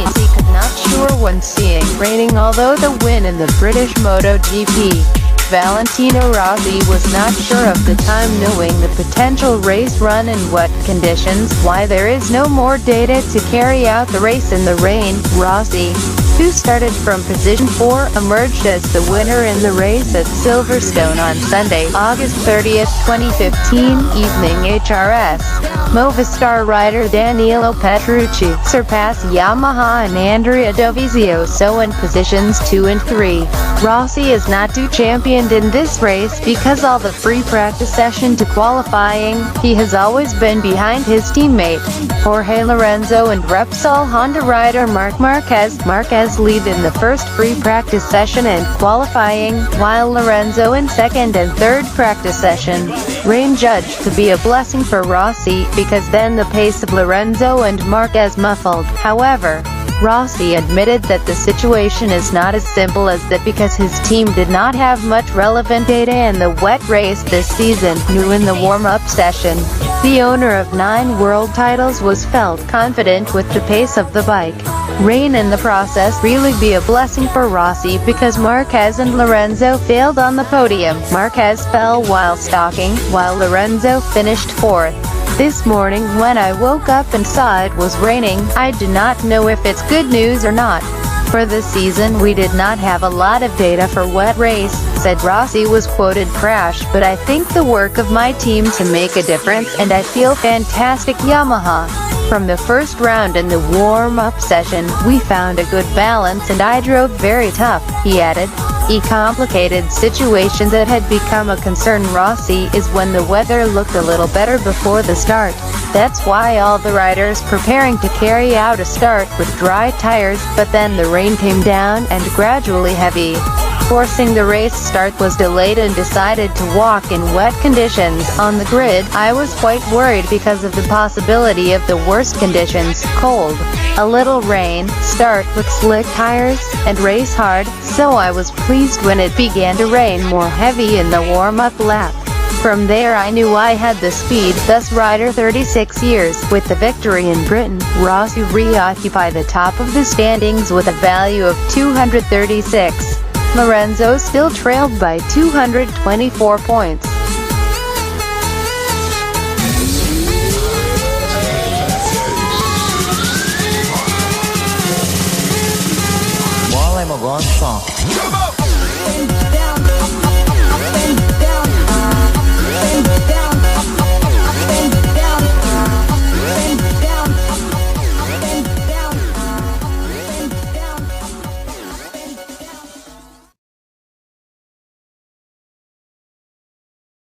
Rossi could not sure when seeing raining, although the win in the British MotoGP. Valentino Rossi was not sure of the time, knowing the potential race run in wet conditions. Why there is no more data to carry out the race in the rain. Rossi, who started from position 4, emerged as the winner in the race at Silverstone on Sunday, August 30, 2015 evening. HRS Movistar rider Danilo Petrucci surpassed Yamaha and Andrea Dovizioso in positions 2 and 3. Rossi is not too championed in this race because all the free practice session to qualifying, he has always been behind his teammate Jorge Lorenzo and Repsol Honda rider Marc Marquez. Marquez lead in the first free practice session and qualifying, while Lorenzo in second and third practice session. Rain judged to be a blessing for Rossi, because then the pace of Lorenzo and Marquez muffled. However, Rossi admitted that the situation is not as simple as that, because his team did not have much relevant data in the wet race this season. New in the warm-up session, the owner of 9 world titles was felt confident with the pace of the bike. Rain in the process really be a blessing for Rossi, because Marquez and Lorenzo failed on the podium. Marquez fell while stalking, while Lorenzo finished 4th. This morning when I woke up and saw it was raining, I do not know if it's good news or not. For this season we did not have a lot of data for wet race, said Rossi. Was quoted crash, but I think the work of my team to make a difference, and I feel fantastic. Yamaha. From the first round in the warm-up session, we found a good balance and I drove very tough, he added. A complicated situation that had become a concern Rossi is when the weather looked a little better before the start. That's why all the riders preparing to carry out a start with dry tires, but then the rain came down and gradually heavy, forcing the race start was delayed and decided to walk in wet conditions. On the grid, I was quite worried because of the possibility of the worst conditions, cold, a little rain, start with slick tires, and race hard, so I was pleased when it began to rain more heavy in the warm-up lap. From there I knew I had the speed. Thus rider 36 years, with the victory in Britain, Rossi reoccupy the top of the standings with a value of 236. Lorenzo still trailed by 224 points.